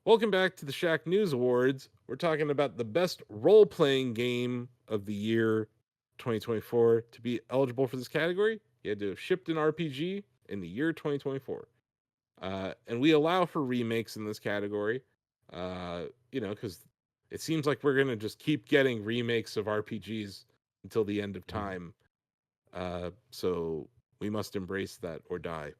Welcome back to the Shacknews Awards. We're talking about the best role-playing game of the year 2024. To be eligible for this category, you had to have shipped an RPG in the year 2024. And we allow for remakes in this category, because it seems like we're going to just keep getting remakes of RPGs until the end of time. So we must embrace that or die.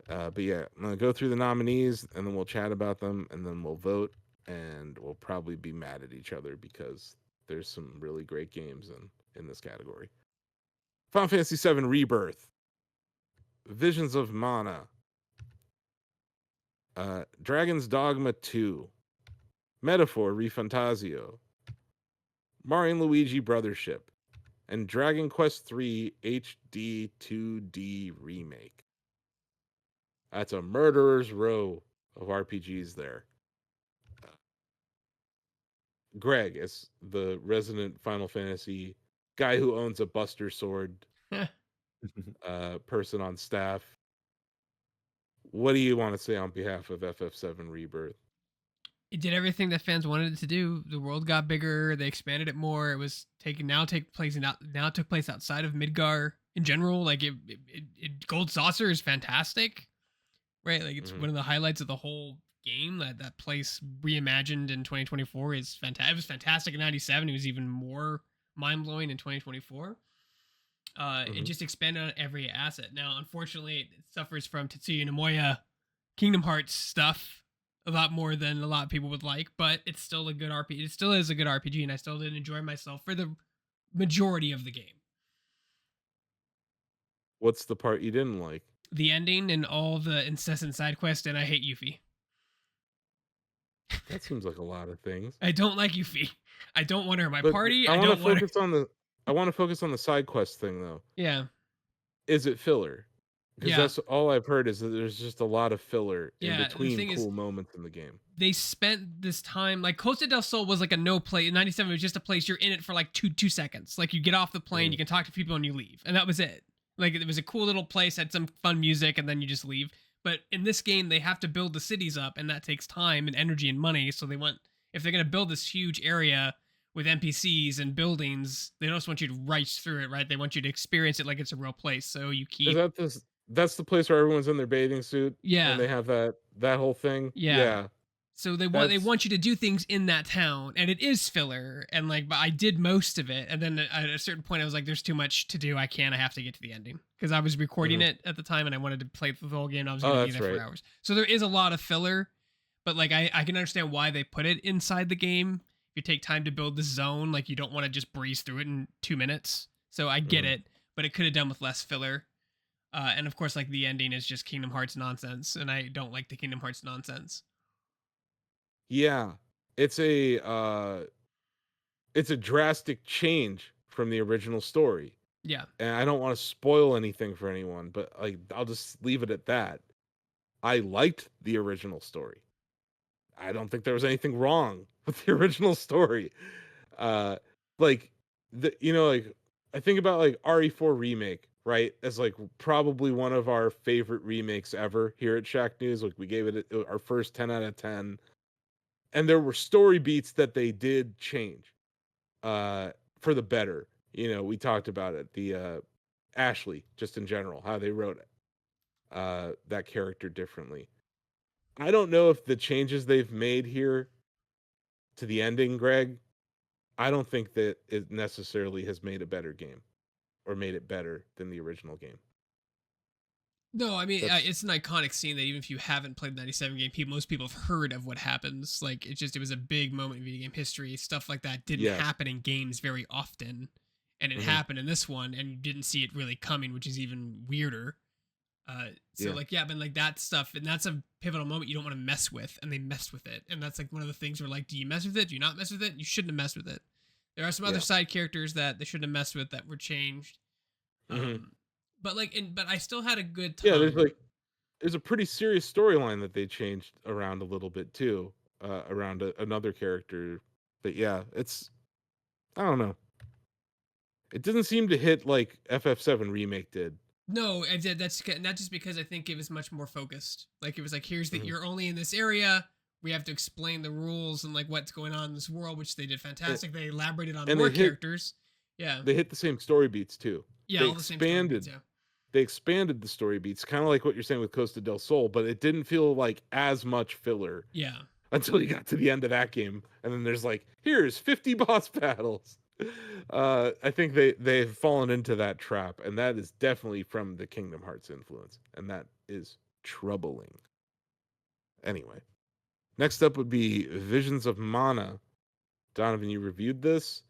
But yeah, I'm gonna go through the nominees and then we'll chat about them and then we'll vote and we'll probably be mad at each other because there's some really great games in this category. Final Fantasy VII Rebirth, Visions of Mana, Dragon's Dogma 2, Metaphor ReFantazio, Mario and Luigi Brothership, and Dragon Quest III HD 2D Remake. That's a murderer's row of RPGs there. Greg is the resident Final Fantasy guy who owns a Buster Sword person on staff. What do you want to say on behalf of FF7 Rebirth? It did everything that fans wanted it to do. The world got bigger. They expanded it more. It was took place outside of Midgar in general. Like Gold Saucer is fantastic, right? Like it's one of the highlights of the whole game. That place reimagined in 2024 is fantastic. It was fantastic in '97. It was even more mind blowing in 2024. It just expanded on every asset. Now, unfortunately, it suffers from Tetsuya Nomura Kingdom Hearts stuff a lot more than a lot of people would like, but it's still a good RPG. It still is a good RPG, and I still did enjoy myself for the majority of the game. What's the part you didn't like? The ending and all the incessant side quests, and I hate Yuffie. That seems like a lot of things. I don't like Yuffie. I don't want her in my But party. I want to focus on the side quest thing though. Yeah. Is it filler? Because Yeah. that's all I've heard is that there's just a lot of filler in Yeah, between cool moments in the game. They spent this time like Costa del Sol was like a no play. In '97 was just a place you're in it for like two seconds. Like you get off the plane, you can talk to people, and you leave, and that was it. Like it was a cool little place, had some fun music, and then you just leave. But in this game, they have to build the cities up, and that takes time and energy and money. So if they're gonna build this huge area with NPCs and buildings, they don't just want you to rush through it, right? They want you to experience it like it's a real place. So you keep. That's the place where everyone's in their bathing suit. Yeah. And they have that whole thing. Yeah. So they want you to do things in that town, and it is filler. And but I did most of it, and then at a certain point, I was like, "There's too much to do. I have to get to the ending," because I was recording it at the time, and I wanted to play the whole game. And I was going to be there for hours. So there is a lot of filler, but I can understand why they put it inside the game. If you take time to build the zone, you don't want to just breeze through it in 2 minutes. So I get it, but it could have done with less filler. And of course, the ending is just Kingdom Hearts nonsense, and I don't like the Kingdom Hearts nonsense. Yeah, it's a drastic change from the original story. Yeah, and I don't want to spoil anything for anyone, but I'll just leave it at that. I liked the original story. I don't think there was anything wrong with the original story. I think about RE4 remake, right? As probably one of our favorite remakes ever here at Shacknews. We gave it our first 10 out of 10. And there were story beats that they did change for the better. We talked about it. The Ashley, just in general, how they wrote it. That character differently. I don't know if the changes they've made here to the ending, Greg, I don't think that it necessarily has made a better game or made it better than the original game. No, I mean, it's an iconic scene that even if you haven't played the '97 game, most people have heard of what happens. It was a big moment in video game history. Stuff like that didn't happen in games very often. And it happened in this one, and you didn't see it really coming, which is even weirder. That stuff, and that's a pivotal moment you don't want to mess with, and they messed with it. And that's one of the things where do you mess with it? Do you not mess with it? You shouldn't have messed with it. There are some other side characters that they shouldn't have messed with that were changed. But I still had a good time. Yeah, there's a pretty serious storyline that they changed around a little bit too, around another character. But yeah, I don't know. It doesn't seem to hit like FF7 remake did. No, that's not just because I think it was much more focused. It was here's you're only in this area. we have to explain the rules and like what's going on in this world, which they did and, fantastic. They elaborated on and more characters. Yeah. they hit the same story beats too. Yeah, They all the same story beats. expanded Yeah. they expanded the story beats, kind of like what you're saying with Costa del Sol, but it didn't feel like as much filler Yeah. until you got to the end of that game, and then there's like, here's 50 boss battles. I think they've fallen into that trap, and that is definitely from the Kingdom Hearts influence, and that is troubling. Anyway, next up would be Visions of Mana. Donovan, you reviewed this.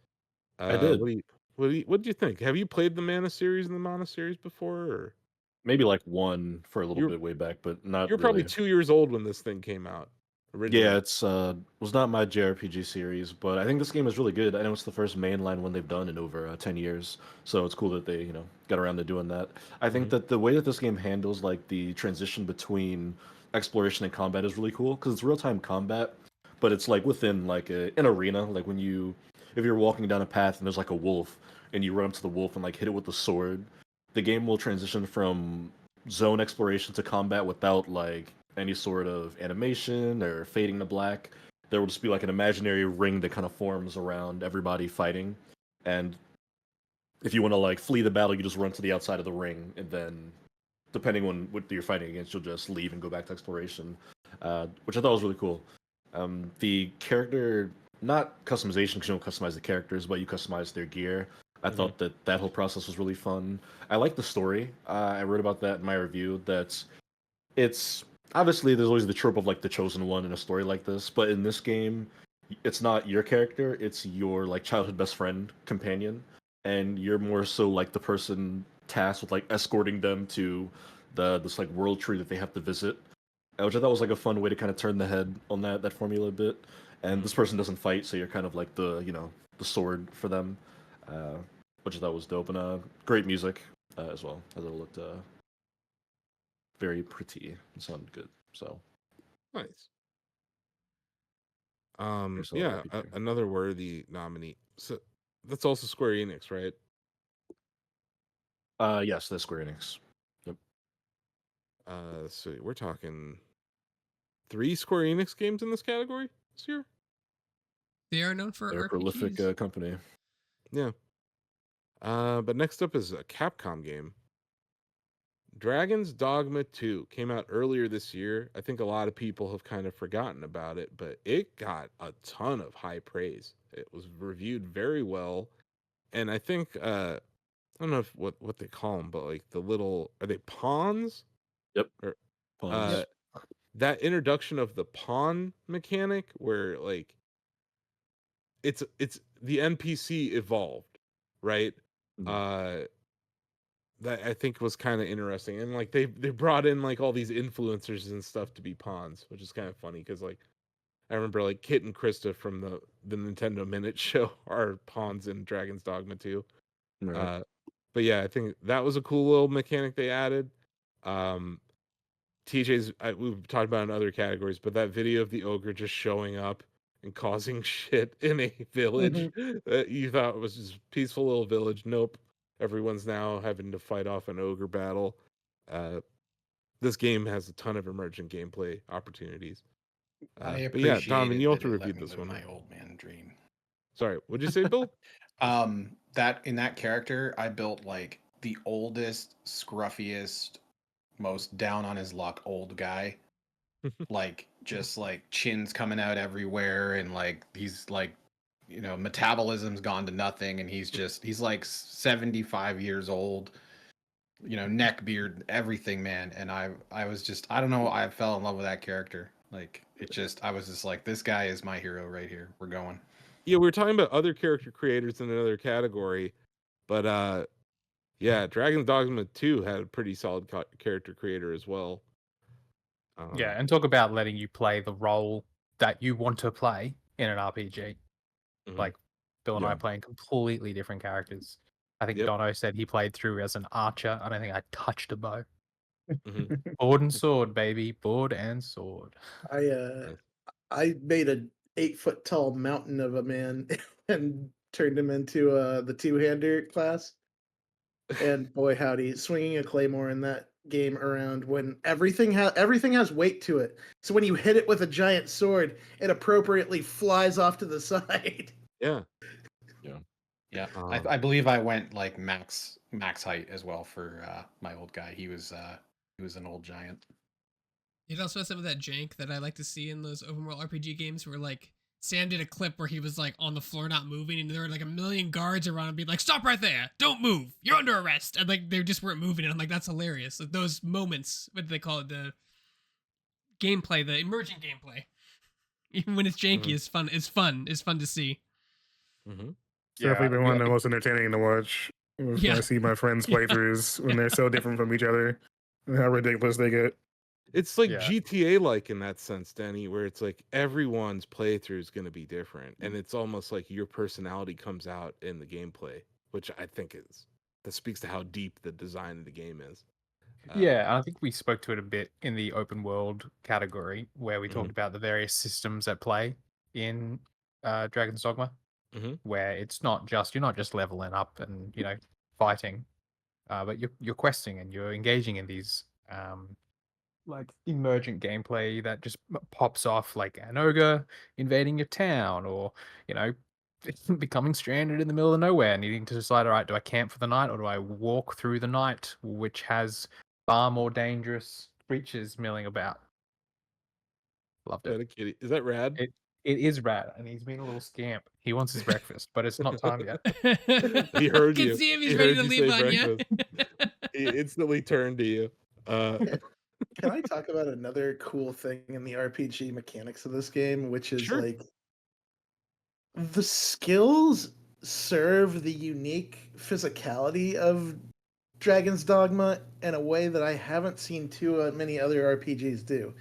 I did. What did you think? Have you played the Mana series and the Mana series before? Or Maybe like one for a little you're bit way back, but not you're probably really. 2 years old when this thing came out originally. Yeah, it's was not my JRPG series, but I think this game is really good. I know it's the first mainline one they've done in over 10 years, so it's cool that they got around to doing that. I think that the way that this game handles like the transition between exploration and combat is really cool because it's real time combat, but it's like within like an arena. Like if you're walking down a path and there's like a wolf and you run up to the wolf and like hit it with the sword, the game will transition from zone exploration to combat without like any sort of animation or fading to black. There will just be like an imaginary ring that kind of forms around everybody fighting. And if you want to like flee the battle, you just run to the outside of the ring, and then depending on what you're fighting against, you'll just leave and go back to exploration, which I thought was really cool. The character, not customization because you don't customize the characters, but you customize their gear. I thought that whole process was really fun. I like the story. I wrote about that in my review. That it's obviously there's always the trope of like the chosen one in a story like this, but in this game, it's not your character; it's your like childhood best friend companion, and you're more so like the person tasked with like escorting them to this like world tree that they have to visit, which I thought was like a fun way to kind of turn the head on that formula a bit. And this person doesn't fight, so you're kind of like the sword for them, uh, which I thought was dope. And great music as well. I thought it looked very pretty and sounded good. So Nice. there's all Yeah, that feature. another worthy nominee. So that's also Square Enix, right? Yes, that's Square Enix. Yep. So we're talking 3 Square Enix games in this category this year. They are known for They're a prolific RPGs. company. Yeah. But next up is a Capcom game. Dragon's Dogma 2 came out earlier this year. I think a lot of people have kind of forgotten about it, but it got a ton of high praise. It was reviewed very well, and I think I don't know if what they call them, but like the little, are they pawns? Yep. Or Pawns. that introduction of the pawn mechanic where like it's the NPC evolved, right? Mhm. Uh that I think was kind of interesting. And like they brought in like all these influencers and stuff to be pawns, which is kind of funny because like I remember like Kit and Krista from the Nintendo Minute Show are pawns in Dragon's Dogma 2. Right. Uh but yeah, I think that was a cool little mechanic they added. Um we've talked about in other categories, but that video of the ogre just showing up and causing shit in a village that you thought was just a peaceful little village. Nope. Everyone's now having to fight off an ogre battle. Uh, this game has a ton of emergent gameplay opportunities. I But yeah, Donovan, appreciated you that also it let reviewed me this live one, my right? old man dream. Sorry, what'd you say, Bill? That in that character, I built like the oldest, scruffiest, most down on his luck old guy. Like just like chins coming out everywhere, and like he's like, metabolism's gone to nothing, and he's like 75 years old. Neck beard, everything, man. And I was just, I don't know, I fell in love with that character. Like I was just like, this guy is my hero right here. We're going. Yeah, we were talking about other character creators in another category, but yeah, Dragon's Dogma 2 had a pretty solid character creator as well. Yeah, and talk about letting you play the role that you want to play in an RPG. Mhm. Like Bill and I Yeah. playing completely different characters. I think Yep. Dono said he played through as an archer. I don't think I touched a bow. Mhm. Board and sword, baby. Board and sword. Nice. I made a 8 foot tall mountain of a man and turned him into the two-hander class. And boy howdy, swinging a claymore in that game around when everything has weight to it. So when you hit it with a giant sword, it appropriately flies off to the side. Yeah. Yeah, Um, I believe I went like max height as well for my old guy. He was an old giant. It also has some of that jank that I like to see in those open world RPG games where like Sam did a clip where he was like on the floor not moving and there were like a million guards around him being like, stop right there, don't move, you're under arrest. And like they just weren't moving and I'm like, that's hilarious. Like those moments, what do they call it? The gameplay, the emergent gameplay. Even when it's janky, is fun. It's fun to see. It's definitely been one of the most entertaining to watch. When I see my friends' playthroughs when they're so different from each other and how ridiculous they get. It's like GTA like in that sense, Danny, where it's like everyone's playthrough is going to be different, and it's almost like your personality comes out in the gameplay, which I think that speaks to how deep the design of the game is. Yeah, I think we spoke to it a bit in the open world category where we talked about the various systems at play in Dragon's Dogma, where it's not just you're not just leveling up and fighting, but you're questing and you're engaging in these like emergent gameplay that just pops off, like an ogre invading your town, or becoming stranded in the middle of nowhere, needing to decide, all right, do I camp for the night or do I walk through the night, which has far more dangerous creatures milling about. Loved it. Kitty. Is that rad? It is rad, and he's being a little scamp. He wants his breakfast, but it's not time yet. He heard you. Can see him. He's ready to leave on you. He instantly turned to you. Can I talk about another cool thing in the RPG mechanics of this game, which is like the skills serve the unique physicality of Dragon's Dogma in a way that I haven't seen too many other RPGs do.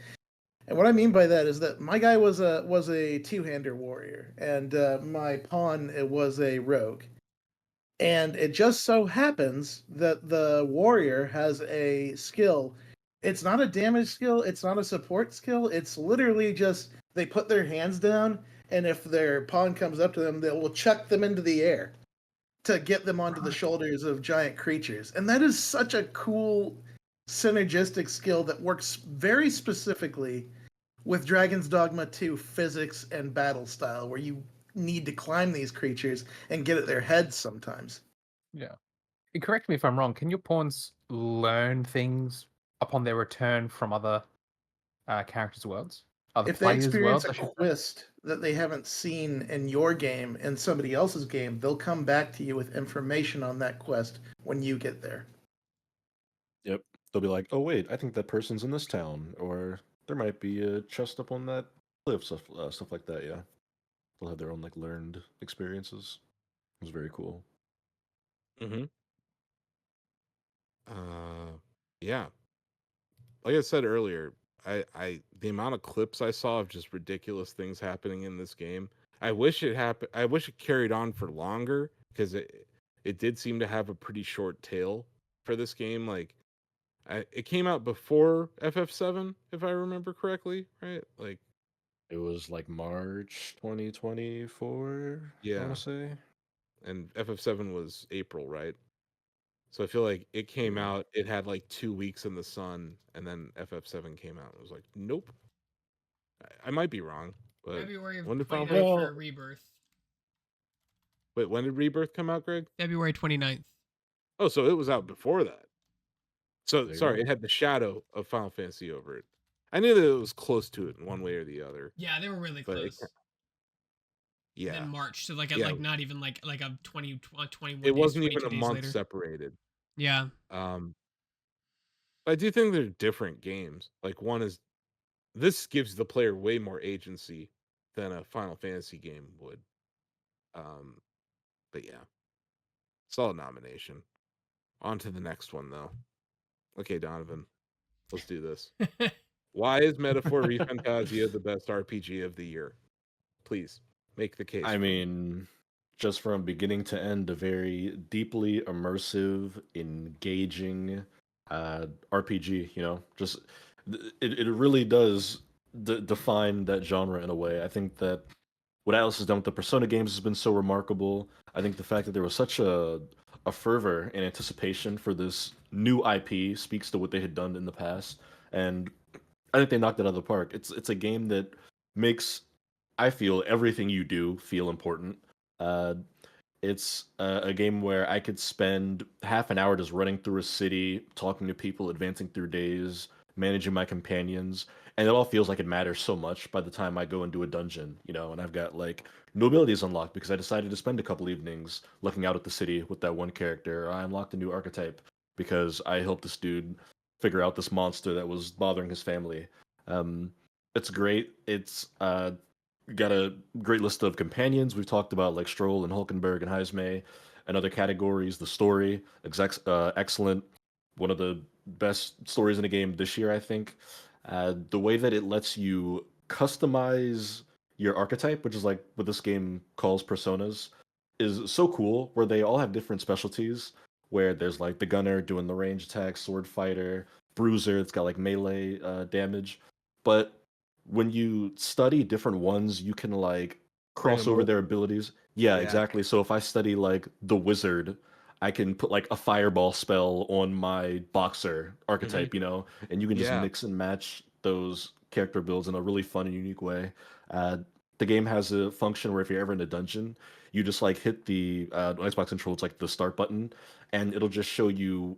And what I mean by that is that my guy was a two-hander warrior, and my pawn was a rogue. And it just so happens that the warrior has a skill. It's not a damage skill, it's not a support skill, it's literally just they put their hands down, and if their pawn comes up to them, they will chuck them into the air to get them onto the shoulders of giant creatures. And that is such a cool synergistic skill that works very specifically with Dragon's Dogma 2 physics and battle style, where you need to climb these creatures and get at their heads sometimes. Yeah. Correct me if I'm wrong, can your pawns learn things upon their return from other characters' worlds? If they experience a quest that they haven't seen in your game and somebody else's game, they'll come back to you with information on that quest when you get there. Yep. They'll be like, oh, wait, I think that person's in this town. Or there might be a chest up on that cliff, stuff like that, yeah. They'll have their own, like, learned experiences. It was very cool. Yeah. Like I said earlier, I the amount of clips I saw of just ridiculous things happening in this game. I wish it happened. I wish it carried on for longer because it did seem to have a pretty short tail for this game. Like, it came out before FF7, if I remember correctly, right? Like, it was like March 2024. Yeah, I want to say, and FF7 was April, right? So I feel like it came out, it had like 2 weeks in the sun, and then FF7 came out. It was like, nope. I might be wrong, but February of when did 29th for Rebirth. Wait, when did Rebirth come out, Greg? February 29th. Oh, so it was out before that. So sorry, go. it had the shadow of Final Fantasy over it. I knew that it was close to it in one way or the other. Yeah, they were really close. Yeah. In March, so like like not even like a 21 it days, wasn't even a month later. separated. Yeah. I do think they're different games. Like, this gives the player way more agency than a Final Fantasy game would. But yeah. Solid nomination. On to the next one though. Okay, Donovan. Let's do this. Why is Metaphor ReFantazio the best RPG of the year? Please make the case. I mean, just from beginning to end, a very deeply immersive, engaging RPG. Just it really does define that genre in a way. I think that what Atlas has done with the Persona games has been so remarkable. I think the fact that there was such a fervor and anticipation for this new IP speaks to what they had done in the past, and I think they knocked it out of the park. It's a game that makes, I feel, everything you do feel important. Uh, it's a game where I could spend half an hour just running through a city, talking to people, advancing through days, managing my companions, and it all feels like it matters so much by the time I go into a dungeon, and I've got like new abilities unlocked because I decided to spend a couple evenings looking out at the city with that one character. Or I unlocked a new archetype because I helped this dude figure out this monster that was bothering his family. Um, it's great. It's got a great list of companions. We've talked about like Stroll and Hulkenberg and Heismay and other categories. The story, excellent. One of the best stories in a game this year, I think. The way that it lets you customize your archetype, which is like what this game calls personas, is so cool. Where they all have different specialties. Where there's like the gunner doing the range attack, sword fighter, bruiser. It's got like melee damage, but when you study different ones, you can like Bring cross them over over. their abilities. Yeah, Yeah. exactly. So if I study like the wizard, I can put like a fireball spell on my boxer archetype, and you can just Yeah. mix and match those character builds in a really fun and unique way. Uh, the game has a function where if you're ever in a dungeon, you just like hit the Xbox control, it's like the start button, and it'll just show you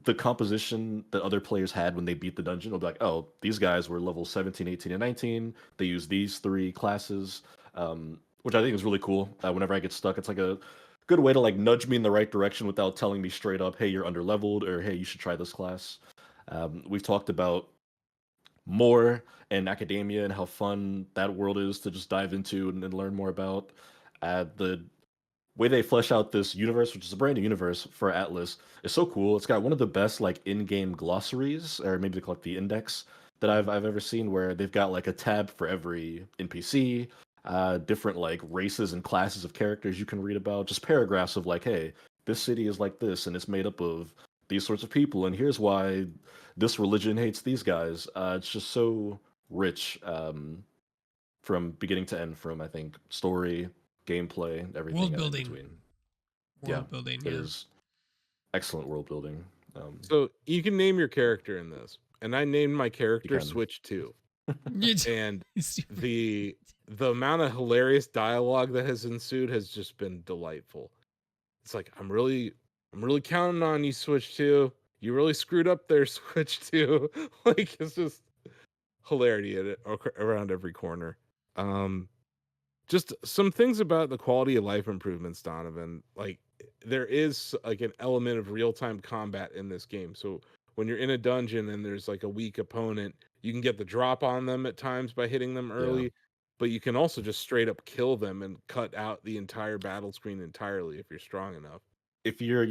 the composition that other players had when they beat the dungeon. It'll be like, oh, these guys were level 17, 18, and 19. They use these three classes, which I think is really cool. Whenever I get stuck, it's like a good way to like nudge me in the right direction without telling me straight up, hey, you're underleveled, or hey, you should try this class. We've talked about more and academia and how fun that world is to just dive into and learn more about. The way they flesh out this universe, which is a brand new universe for Atlas, is so cool. It's got one of the best like in-game glossaries, or maybe they call it the index that I've ever seen, where they've got like a tab for every NPC, different like races and classes of characters you can read about, just paragraphs of like, hey, this city is like this, and it's made up of these sorts of people, and here's why this religion hates these guys. It's just so rich from beginning to end, from I think story, gameplay, everything World in building. between. World building. It Yeah. is excellent world building. So you can name your character in this, and I named my character can. Switch 2. It's And stupid. the amount of hilarious dialogue that has ensued has just been delightful. It's like I'm really counting on you, Switch 2. You really screwed up there, Switch 2. Like it's just hilarity at it around every corner. Just some things about the quality of life improvements, Donovan. Like there is like an element of real-time combat in this game. So when you're in a dungeon and there's like a weak opponent, you can get the drop on them at times by hitting them early, but you can also just straight up kill them and cut out the entire battle screen entirely if you're strong enough. If your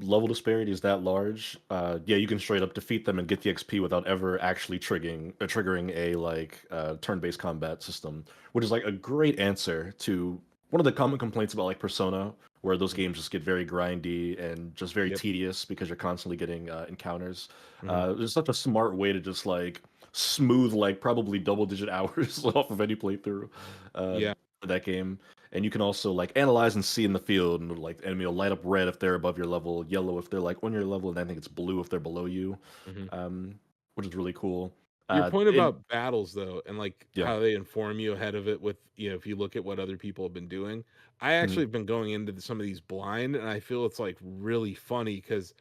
level disparity is that large, you can straight up defeat them and get the XP without ever actually triggering a like turn-based combat system, which is like a great answer to one of the common complaints about like Persona, where those games just get very grindy and just very tedious because you're constantly getting encounters. There's such a smart way to just like smooth like probably double-digit hours off of any playthrough for that game. And you can also like analyze and see in the field, and like the enemy will light up red if they're above your level, yellow if they're like on your level, and I think it's blue if they're below you, which is really cool. Your point And about battles though, and like how they inform you ahead of it with, if you look at what other people have been doing. I actually have been going into some of these blind, and I feel it's like really funny because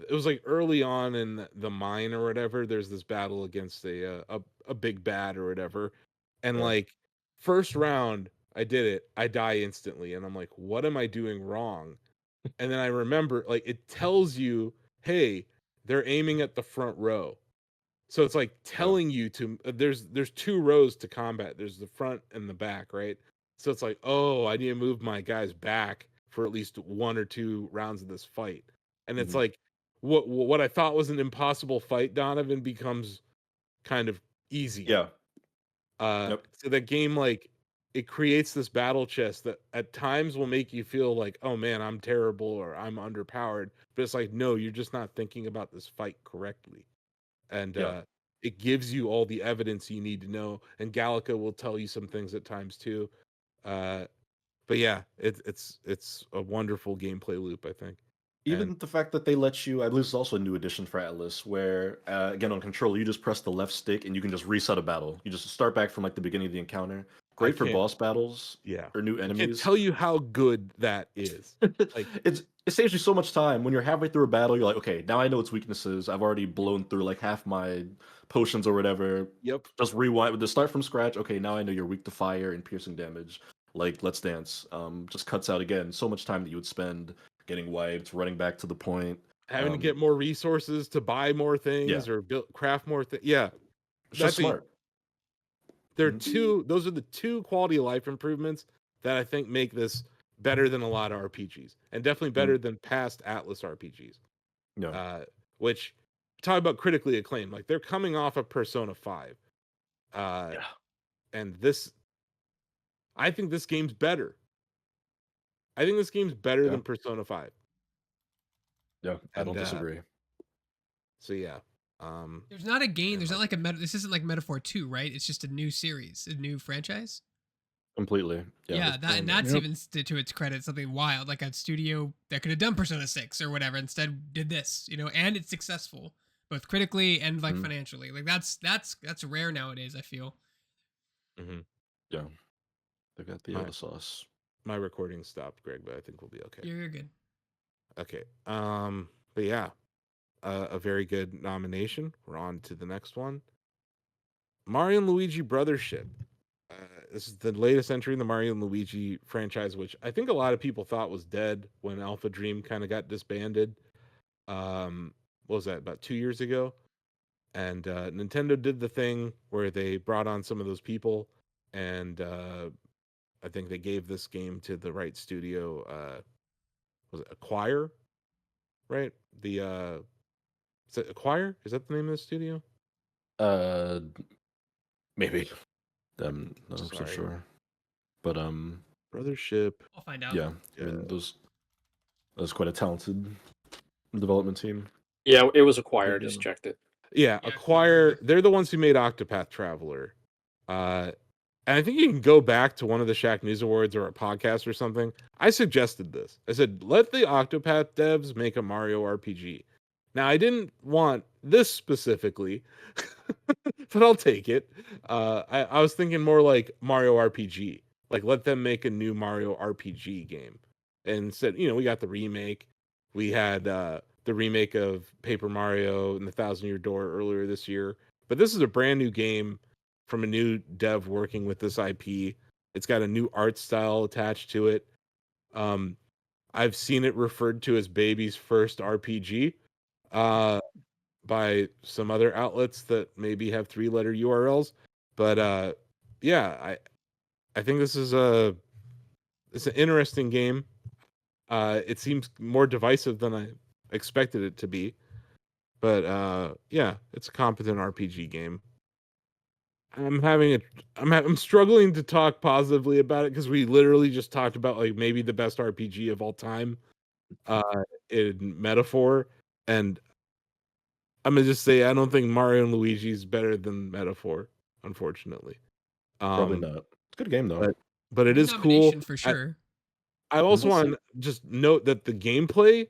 it was like early on in the mine or whatever, there's this battle against a big bad or whatever. And like first round, I did it, I die instantly, and I'm like, what am I doing wrong? And then I remember like it tells you, hey, they're aiming at the front row. So it's like telling you to there's two rows to combat. There's the front and the back, right? So it's like, oh, I need to move my guys back for at least one or two rounds of this fight. And it's like what I thought was an impossible fight, Donovan, becomes kind of easy. So that game, like, it creates this battle chest that at times will make you feel like, oh man, I'm terrible or I'm underpowered. But it's like, no, you're just not thinking about this fight correctly. And it gives you all the evidence you need to know. And Gallica will tell you some things at times too. But yeah, it's a wonderful gameplay loop, I think. Even the fact that they let you, I believe it's also a new addition for Atlas, where again on control you just press the left stick and you can just reset a battle. You just start back from like the beginning of the encounter. Great for boss battles, or new I can't enemies. tell you how good that is. Like it saves you so much time when you're halfway through a battle. You're like, okay, now I know its weaknesses. I've already blown through like half my potions or whatever. Yep. Just rewind to start from scratch. Okay, now I know you're weak to fire and piercing damage. Like Let's Dance, just cuts out again so much time that you would spend getting wiped, running back to the point, having to get more resources to buy more things or craft more things. Yeah, it's just smart. Those are the two quality of life improvements that I think make this better than a lot of RPGs, and definitely better than past Atlas RPGs. Yeah. Which talk about critically acclaimed, like they're coming off of Persona 5. And this, I think this game's better. I think this game's better than Persona 5. Yeah, I don't disagree. So yeah. There's not a game. There's not like this isn't like Metaphor 2, right? It's just a new series, a new franchise. Completely. Yeah, that's even to its credit something wild, like a studio that could have done Persona 6 or whatever, instead did this, and it's successful both critically and like financially. Like that's rare nowadays, I feel. Yeah, they got the other sauce. My recording stopped, Greg, but I think we'll be okay. You're good. Okay. But yeah, a very good nomination. We're on to the next one. Mario and Luigi Brothership. This is the latest entry in the Mario and Luigi franchise, which I think a lot of people thought was dead when Alpha Dream kind of got disbanded. What was that, about 2 years ago? And Nintendo did the thing where they brought on some of those people, and I think they gave this game to the right studio. Was it Acquire? Right? Is it Acquire? Is that the name of the studio? Maybe. I'm not so sure. But Brothership. I'll find out. Yeah. I mean, that was quite a talented development team. Yeah, it was Acquire. Just checked it. Yeah, Acquire. They're the ones who made Octopath Traveler. And I think you can go back to one of the Shacknews Awards or a podcast or something. I suggested this. I said, let the Octopath devs make a Mario RPG. Now, I didn't want this specifically, but I'll take it. I was thinking more like Mario RPG. Like, let them make a new Mario RPG game. And said, we got the remake. We had the remake of Paper Mario and the Thousand Year Door earlier this year. But this is a brand new game from a new dev working with this IP. It's got a new art style attached to it. I've seen it referred to as baby's first RPG by some other outlets that maybe have 3-letter URLs. But yeah, I think this is it's an interesting game. It seems more divisive than I expected it to be. But yeah, it's a competent RPG game. I'm struggling to talk positively about it because we literally just talked about like maybe the best RPG of all time in Metaphor, and I'm gonna just say I don't think Mario and Luigi is better than Metaphor, unfortunately. Probably not. It's a good game though. But it is cool for sure. I also want to just note that the gameplay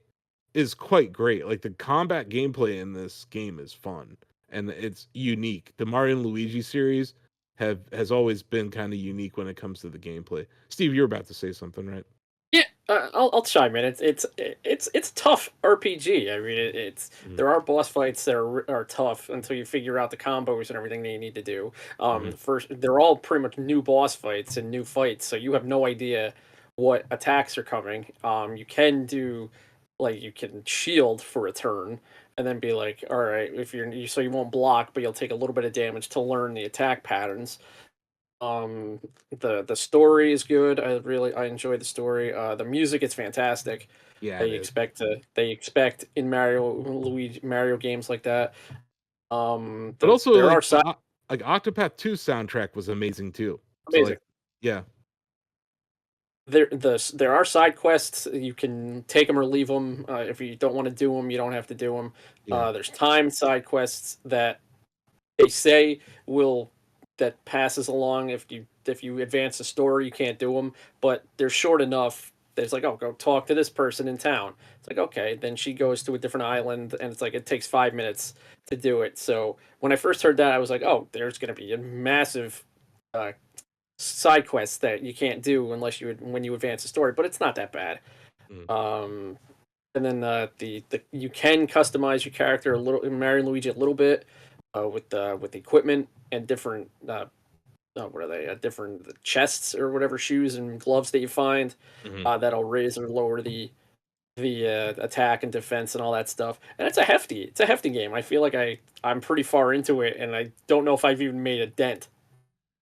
is quite great. Like the combat gameplay in this game is fun. And it's unique. The Mario and Luigi series has always been kind of unique when it comes to the gameplay. Steve, you're about to say something, right? Yeah, I'll chime in. It's tough RPG. I mean, there are boss fights that are tough until you figure out the combos and everything that you need to do. First, they're all pretty much new boss fights and new fights, so you have no idea what attacks are coming. You can do you can shield for a turn and then be like, all right, so you won't block, but you'll take a little bit of damage to learn the attack patterns. The story is good. I enjoy the story. The music is fantastic. Yeah, they expect in Mario games like that. But also there are like Octopath 2 soundtrack was amazing too. Amazing. So yeah. There are side quests. You can take them or leave them. If you don't want to do them, you don't have to do them. Yeah. There's timed side quests that they say that passes along if you advance the story. You can't do them, but they're short enough There's like, oh, go talk to this person in town. It's like, okay. Then she goes to a different island, and it's like it takes 5 minutes to do it. So when I first heard that, I was like, oh, there's going to be a massive side quest that you can't do unless when you advance the story. But it's not that bad. And then the you can customize your character a little, Mario and Luigi a little bit with equipment and different what are they? Different chests or whatever, shoes and gloves that you find that'll raise or lower the attack and defense and all that stuff. And it's a hefty game. I feel like I'm pretty far into it, and I don't know if I've even made a dent.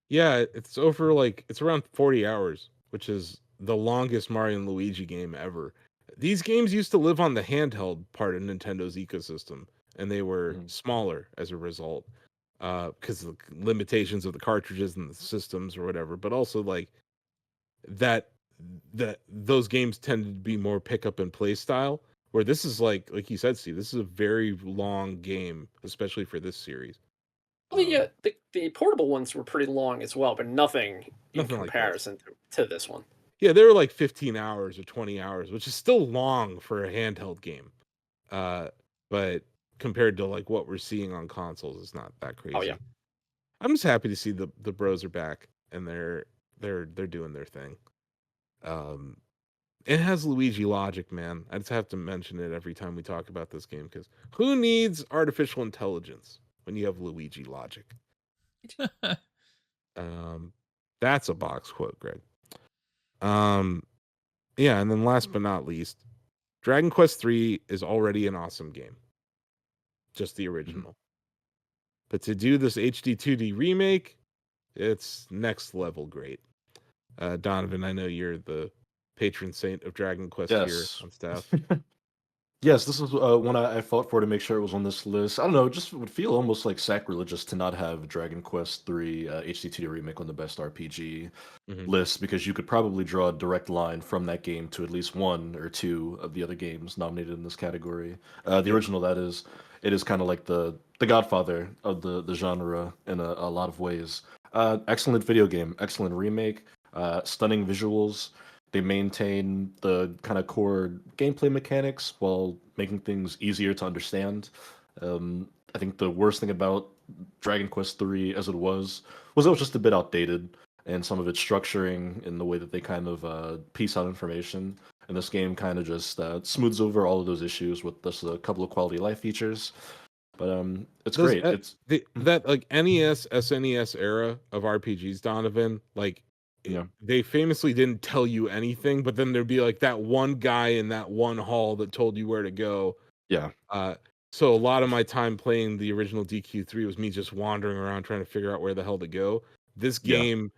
Yeah, it's over it's around 40 hours, which is the longest Mario and Luigi game ever. These games used to live on the handheld part of Nintendo's ecosystem, and they were smaller as a result because of the limitations of the cartridges and the systems or whatever. But also like that those games tended to be more pick up and play style. Where this is like you said, Steve, this is a very long game, especially for this series. Well, the portable ones were pretty long as well, but nothing in Nothing like comparison to this one. Yeah, they were like 15 hours or 20 hours, which is still long for a handheld game. But compared to like what we're seeing on consoles, it's not that crazy. Oh yeah. I'm just happy to see the bros are back and they're doing their thing. It has Luigi logic, man. I just have to mention it every time we talk about this game because who needs artificial intelligence when you have Luigi logic? That's a box quote, Greg. Yeah, and then last but not least, Dragon Quest III is already an awesome game. Just the original. But to do this HD 2D remake, it's next level great. Donovan, I know you're the patron saint of Dragon Quest here on staff. Yes, this is one I fought for to make sure it was on this list. I don't know, it just would feel almost like sacrilegious to not have Dragon Quest III HD 2D remake on the best RPG list because you could probably draw a direct line from that game to at least one or two of the other games nominated in this category. The original, that is, it is kind of like the godfather of the genre in a lot of ways. Excellent video game, excellent remake, stunning visuals. They maintain the kind of core gameplay mechanics while making things easier to understand. I think the worst thing about Dragon Quest III as it was it was just a bit outdated, and some of its structuring in the way that they kind of piece out information. And this game kind of just smooths over all of those issues with just a couple of quality of life features. But it's great. It's that like NES, SNES era of RPGs, Donovan, like they famously didn't tell you anything, but then there'd be like that one guy in that one hall that told you where to go. Yeah. So a lot of my time playing the original DQ3 was me just wandering around trying to figure out where the hell to go. This game,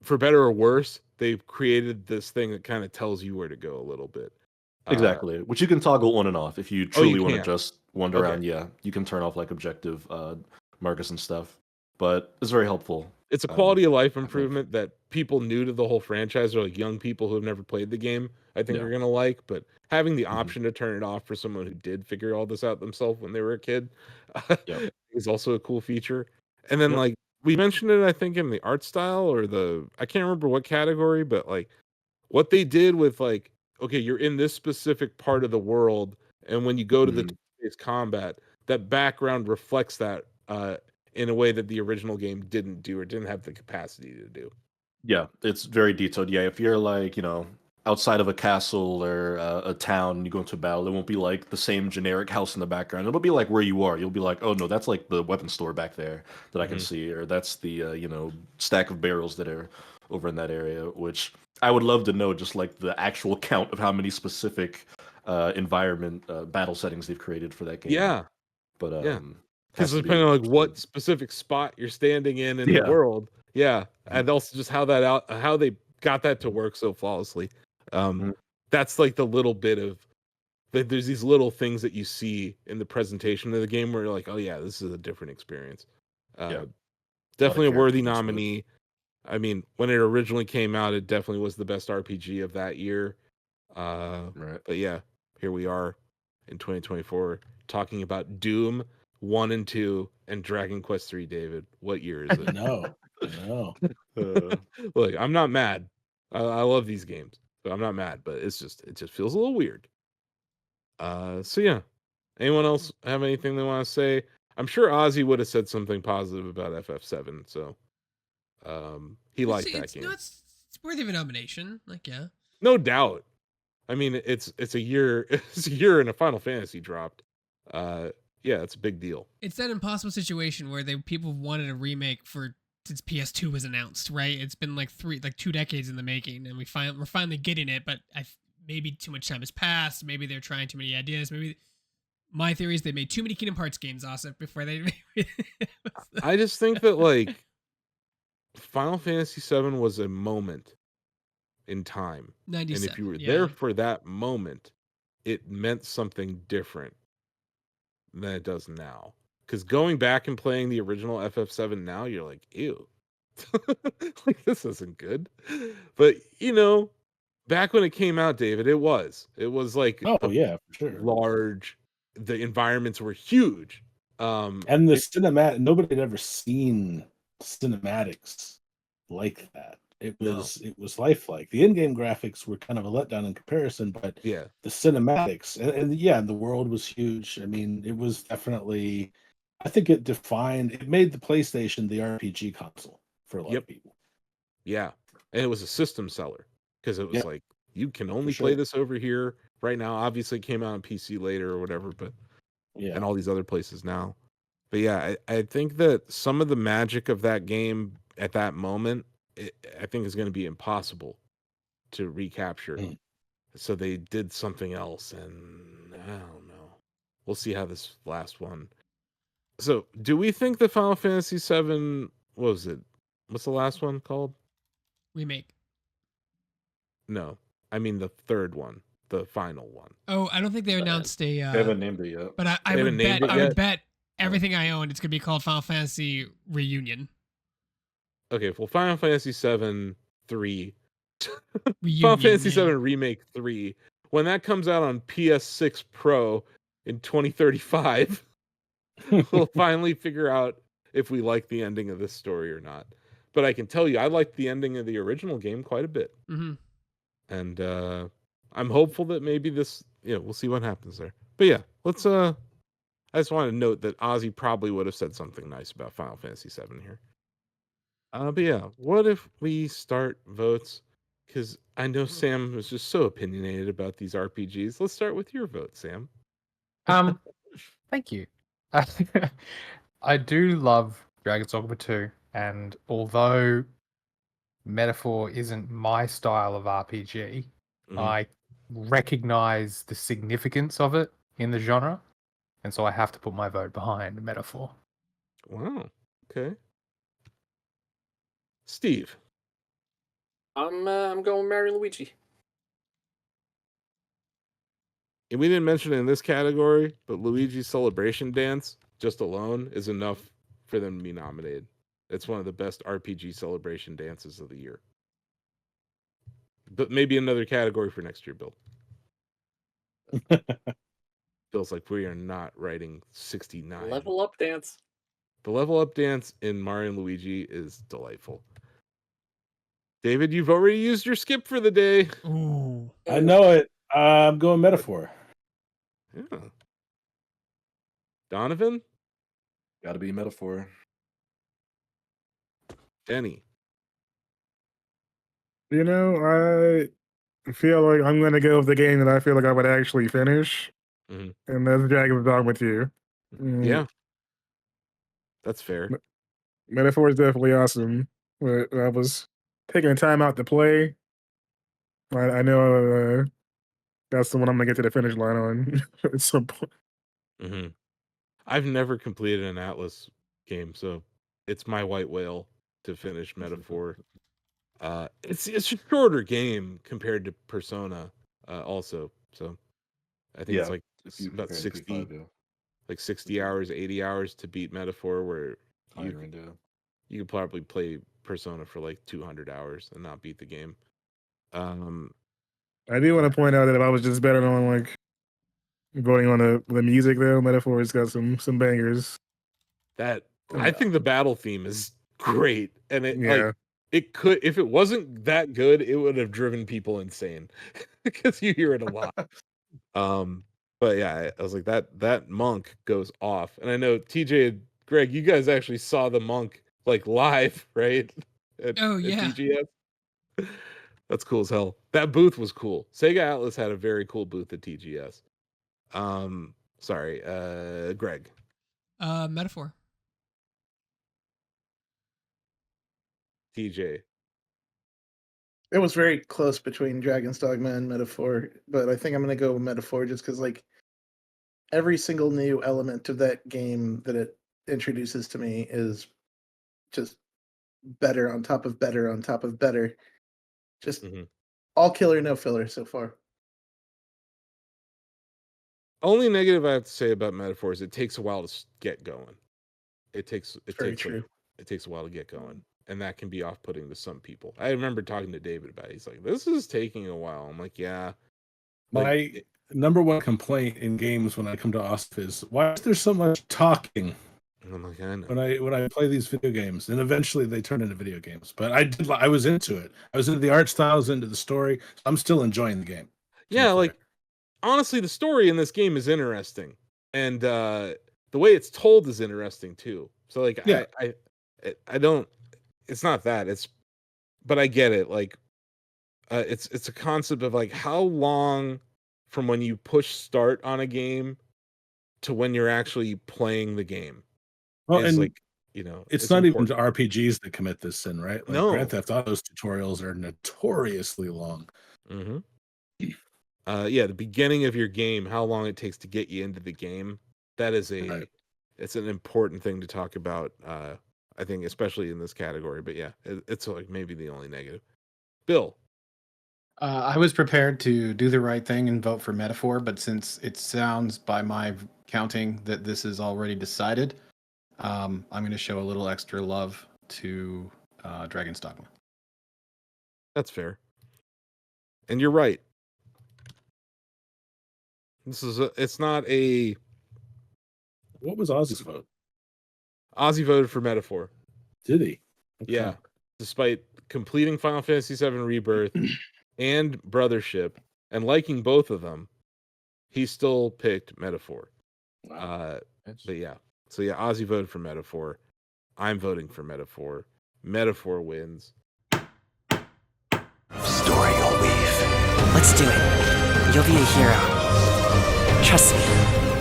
for better or worse, they've created this thing that kind of tells you where to go a little bit. Exactly, which you can toggle on and off if you truly want to just wander around. Yeah, you can turn off like objective markers and stuff, but it's very helpful. It's a quality of life improvement that people new to the whole franchise or like young people who have never played the game, I think are gonna like. But having the option to turn it off for someone who did figure all this out themselves when they were a kid is also a cool feature. And then like we mentioned it, I think in the art style or I can't remember what category, but like what they did with like, okay, you're in this specific part of the world, and when you go to the turn-based combat, that background reflects that in a way that the original game didn't do or didn't have the capacity to do. Yeah, it's very detailed. Yeah, if you're like, outside of a castle or a town and you go into a battle, it won't be like the same generic house in the background. It'll be like where you are. You'll be like, oh no, that's like the weapon store back there that I can see, or that's the stack of barrels that are over in that area, which I would love to know just like the actual count of how many specific environment battle settings they've created for that game. Yeah. But because depending on like what specific spot you're standing in the world. Yeah. And also just how they got that to work so flawlessly. That's like the little bit of there's these little things that you see in the presentation of the game where you're like, oh yeah, this is a different experience. Definitely a worthy nominee. I mean, when it originally came out, it definitely was the best RPG of that year. But yeah, here we are in 2024 talking about Doom 1 and 2 and Dragon Quest 3. David, what year is it? No. Look, I'm not mad. I love these games. So I'm not mad, but it just feels a little weird. So yeah. Anyone else have anything they want to say? I'm sure Ozzy would have said something positive about FF7, so he liked that game. It's worthy of a nomination. Like, yeah. No doubt. I mean, it's a year and a Final Fantasy dropped. Yeah, it's a big deal. It's that impossible situation where people wanted a remake since PS2 was announced, right? It's been like 2 decades in the making, and we're finally getting it. But maybe too much time has passed. Maybe they're trying too many ideas. Maybe my theory is they made too many Kingdom Hearts games, Asif, before they. I just think that like Final Fantasy VII was a moment in time, 97, and if you were there for that moment, it meant something different than it does now. Because going back and playing the original FF7 now, you're like, ew, like this isn't good. But back when it came out, David, it was like yeah, for sure, large. The environments were huge, and the cinematic. Nobody had ever seen cinematics like that. It was lifelike. The in-game graphics were kind of a letdown in comparison, but yeah, the cinematics and the world was huge. I mean, it was definitely. I think it made the PlayStation the RPG console for a lot of people. Yeah, and it was a system seller because it was like you can only play this over here right now. Obviously, it came out on PC later or whatever, but and all these other places now. But yeah, I think that some of the magic of that game at that moment, I think is going to be impossible to recapture. So they did something else, and I don't know. We'll see how this last one. So, do we think the Final Fantasy VII, what was it? What's the last one called? Remake. No, I mean the third one, the final one. Oh, I don't think they announced a. They haven't named it yet. But I would bet everything I own it's gonna be called Final Fantasy Reunion. Okay, well, Final Fantasy VII 3, Final Fantasy VII Remake 3. When that comes out on PS6 Pro in 2035, we'll finally figure out if we like the ending of this story or not. But I can tell you, I liked the ending of the original game quite a bit. Mm-hmm. And I'm hopeful that maybe this, we'll see what happens there. But yeah, let's. I just want to note that Ozzy probably would have said something nice about Final Fantasy VII here. But yeah, what if we start votes? Because I know Sam was just so opinionated about these RPGs. Let's start with your vote, Sam. Thank you. I do love Dragon's Dogma 2, and although Metaphor isn't my style of RPG, I recognize the significance of it in the genre, and so I have to put my vote behind Metaphor. Wow. Okay. Steve. I'm going Mario Luigi. And we didn't mention it in this category, but Luigi's Celebration Dance just alone is enough for them to be nominated. It's one of the best RPG celebration dances of the year. But maybe another category for next year, Bill. Feels like we are not writing 69. Level up dance. The level up dance in Mario and Luigi is delightful. David, you've already used your skip for the day. Ooh. I know it. I'm going Metaphor. Yeah. Donovan? Gotta be Metaphor. Denny? I feel like I'm going to go with the game that I feel like I would actually finish. Mm-hmm. And that's Dragon's Dogma 2. Yeah. That's fair. Metaphor is definitely awesome. But I was taking the time out to play. I know that's the one I'm going to get to the finish line on at some point. Mm-hmm. I've never completed an Atlas game, so it's my white whale to finish Metaphor. It's a shorter game compared to Persona, also. So I think it's like about 60, like 60 hours, 80 hours to beat Metaphor, where you could probably play Persona for like 200 hours and not beat the game. I do want to point out that if I was just betting on like voting on the music, though, Metaphor's got some bangers. I think the battle theme is great, and it could, if it wasn't that good, it would have driven people insane because you hear it a lot. But yeah, I was like, that monk goes off, and I know TJ and Greg, you guys actually saw the monk like live, right? Oh yeah. At TGS. That's cool as hell. That booth was cool. Sega Atlas had a very cool booth at TGS. Sorry, Greg. Metaphor. TJ. It was very close between Dragon's Dogma and Metaphor, but I think I'm gonna go with Metaphor just because like every single new element of that game that it introduces to me is just better on top of better on top of better. Just all killer, no filler so far. Only negative I have to say about Metaphor is it takes a while to get going. It takes a while to get going, and that can be off-putting to some people. I remember talking to David about it. He's like, "This is taking a while." I'm like, "Yeah." My number one complaint in games when I come to OSF is, why is there so much talking? And I'm like, I know. When I play these video games, and eventually they turn into video games, but I was into it. I was into the art styles, into the story. So I'm still enjoying the game. Yeah, like honestly, the story in this game is interesting, and the way it's told is interesting too. So like, yeah. I don't. It's not that. But I get it. Like, it's a concept of like how long from when you push start on a game to when you're actually playing the game. Well, and like, it's not important. Even RPGs that commit this sin, right? Like no. Grand Theft Auto's tutorials are notoriously long. Yeah, the beginning of your game, how long it takes to get you into the game, that is it's an important thing to talk about. I think, especially in this category. But yeah, it's like maybe the only negative. Bill. I was prepared to do the right thing and vote for Metaphor, but since it sounds by my counting that this is already decided, I'm going to show a little extra love to Dragon's Dogma. That's fair. And you're right. It's not a... What was Ozzy's vote? Ozzy voted for Metaphor. Did he? Okay. Yeah. Despite completing Final Fantasy VII Rebirth and Brothership and liking both of them, he still picked Metaphor. Wow. But yeah. So yeah, Ozzy voted for Metaphor. I'm voting for Metaphor. Metaphor wins. Story you'll weave. Let's do it. You'll be a hero. Trust me.